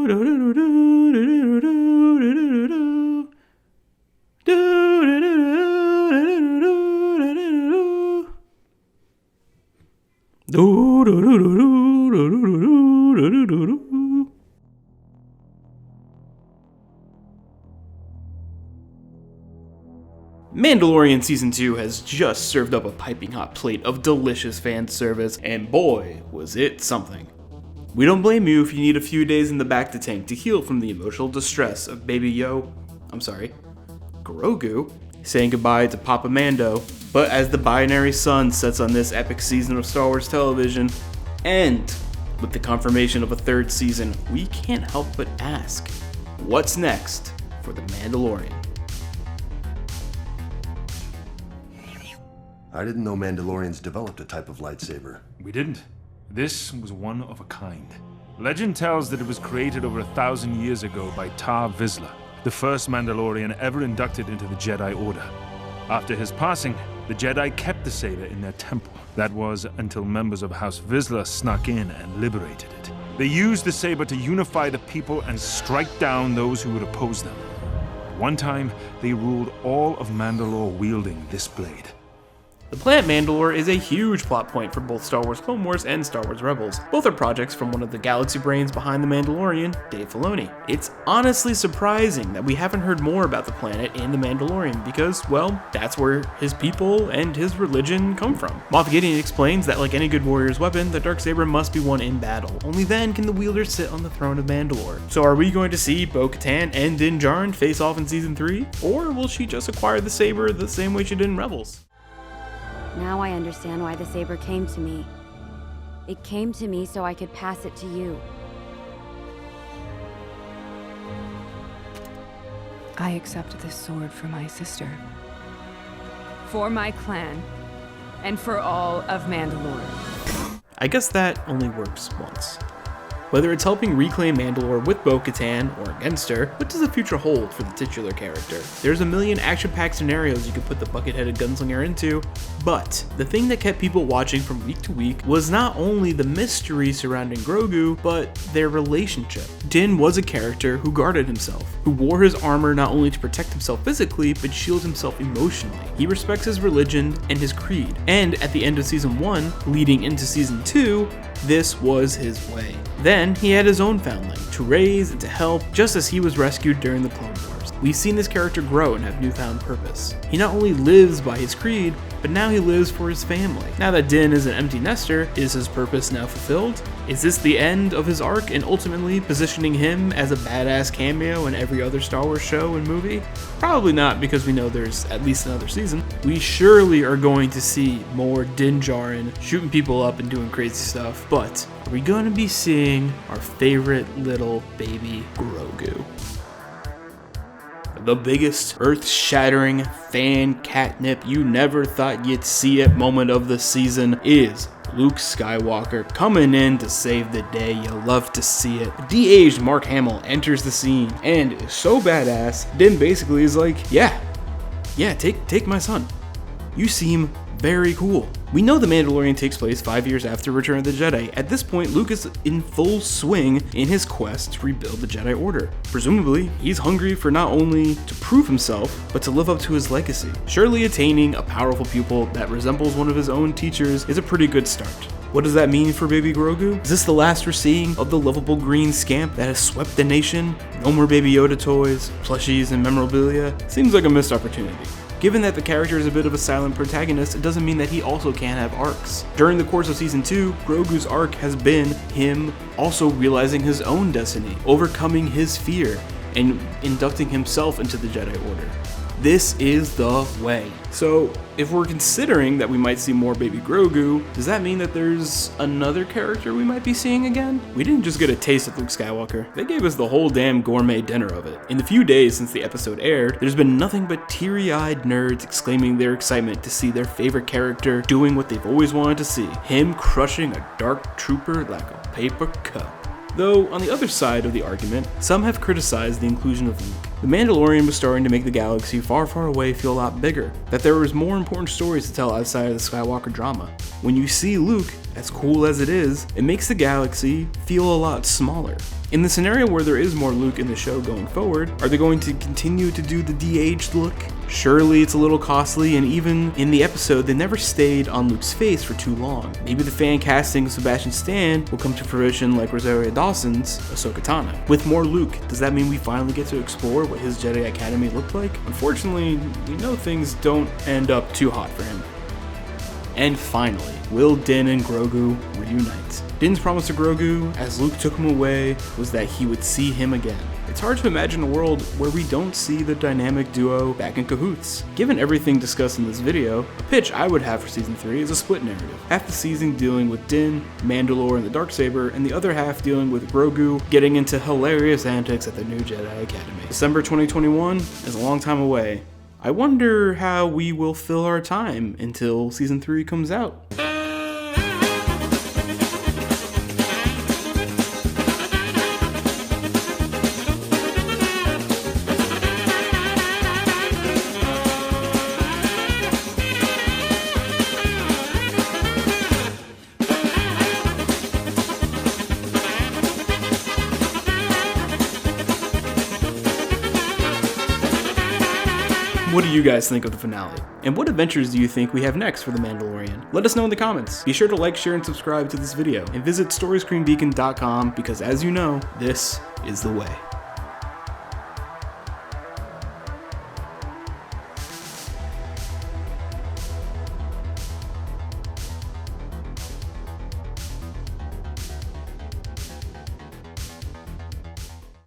Mandalorian Season 2 has just served up a piping hot plate of delicious fan service, and boy, was it something. We don't blame you if you need a few days in the bacta tank to heal from the emotional distress of Grogu, saying goodbye to Papa Mando. But as the binary sun sets on this epic season of Star Wars television, and with the confirmation of a third season, we can't help but ask, what's next for The Mandalorian? I didn't know Mandalorians developed a type of lightsaber. We didn't. This was one of a kind. Legend tells that it was created over 1,000 years ago by Tar Vizsla, the first Mandalorian ever inducted into the Jedi Order. After his passing, the Jedi kept the saber in their temple. That was until members of House Vizsla snuck in and liberated it. They used the saber to unify the people and strike down those who would oppose them. At one time, they ruled all of Mandalore wielding this blade. The planet Mandalore is a huge plot point for both Star Wars Clone Wars and Star Wars Rebels. Both are projects from one of the galaxy brains behind The Mandalorian, Dave Filoni. It's honestly surprising that we haven't heard more about the planet in The Mandalorian because, well, that's where his people and his religion come from. Moff Gideon explains that like any good warrior's weapon, the Darksaber must be won in battle. Only then can the wielder sit on the throne of Mandalore. So are we going to see Bo-Katan and Din Djarin face off in Season 3? Or will she just acquire the saber the same way she did in Rebels? Now I understand why the saber came to me. It came to me so I could pass it to you. I accept this sword for my sister, for my clan, and for all of Mandalore. I guess that only works once. Whether it's helping reclaim Mandalore with Bo-Katan or against her, what does the future hold for the titular character? There's a million action-packed scenarios you could put the bucket-headed gunslinger into, but the thing that kept people watching from week to week was not only the mystery surrounding Grogu, but their relationship. Din was a character who guarded himself, who wore his armor not only to protect himself physically, but shield himself emotionally. He respects his religion and his creed, and at the end of Season 1, leading into Season 2, this was his way. Then he had his own foundling to raise and to help, just as he was rescued during the Clone Wars. We've seen this character grow and have newfound purpose. He not only lives by his creed, but now he lives for his family. Now that Din is an empty nester, is his purpose now fulfilled? Is this the end of his arc and ultimately positioning him as a badass cameo in every other Star Wars show and movie? Probably not, because we know there's at least another season. We surely are going to see more Din Djarin shooting people up and doing crazy stuff, but are we going to be seeing our favorite little baby Grogu? The biggest earth-shattering fan catnip you never thought you'd see at moment of the season is Luke Skywalker coming in to save the day. You love to see it. De-aged Mark Hamill enters the scene and is so badass, Din basically is like, yeah, take my son. You seem very cool. We know The Mandalorian takes place 5 years after Return of the Jedi. At this point, Luke is in full swing in his quest to rebuild the Jedi Order. Presumably, he's hungry for not only to prove himself, but to live up to his legacy. Surely attaining a powerful pupil that resembles one of his own teachers is a pretty good start. What does that mean for baby Grogu? Is this the last we're seeing of the lovable green scamp that has swept the nation? No more Baby Yoda toys, plushies, and memorabilia? Seems like a missed opportunity. Given that the character is a bit of a silent protagonist, it doesn't mean that he also can't have arcs. During the course of Season 2, Grogu's arc has been him also realizing his own destiny, overcoming his fear, and inducting himself into the Jedi Order. This is the way. So, if we're considering that we might see more baby Grogu, does that mean that there's another character we might be seeing again? We didn't just get a taste of Luke Skywalker, they gave us the whole damn gourmet dinner of it. In the few days since the episode aired, there's been nothing but teary-eyed nerds exclaiming their excitement to see their favorite character doing what they've always wanted to see, him crushing a dark trooper like a paper cup. Though, on the other side of the argument, some have criticized the inclusion of Luke. The Mandalorian was starting to make the galaxy far, far away feel a lot bigger, that there was more important stories to tell outside of the Skywalker drama. When you see Luke, as cool as it is, it makes the galaxy feel a lot smaller. In the scenario where there is more Luke in the show going forward, are they going to continue to do the de-aged look? Surely it's a little costly, and even in the episode, they never stayed on Luke's face for too long. Maybe the fan casting of Sebastian Stan will come to fruition like Rosario Dawson's Ahsoka Tano. With more Luke, does that mean we finally get to explore what his Jedi Academy looked like? Unfortunately, we know things don't end up too hot for him. And finally, will Din and Grogu reunite? Din's promise to Grogu, as Luke took him away, was that he would see him again. It's hard to imagine a world where we don't see the dynamic duo back in cahoots. Given everything discussed in this video, a pitch I would have for Season 3 is a split narrative. Half the season dealing with Din, Mandalore, and the Darksaber, and the other half dealing with Grogu getting into hilarious antics at the new Jedi Academy. December 2021 is a long time away. I wonder how we will fill our time until Season 3 comes out. What do you guys think of the finale? And what adventures do you think we have next for The Mandalorian? Let us know in the comments. Be sure to like, share, and subscribe to this video, and visit StoriescreenBeacon.com because, as you know, this is the way.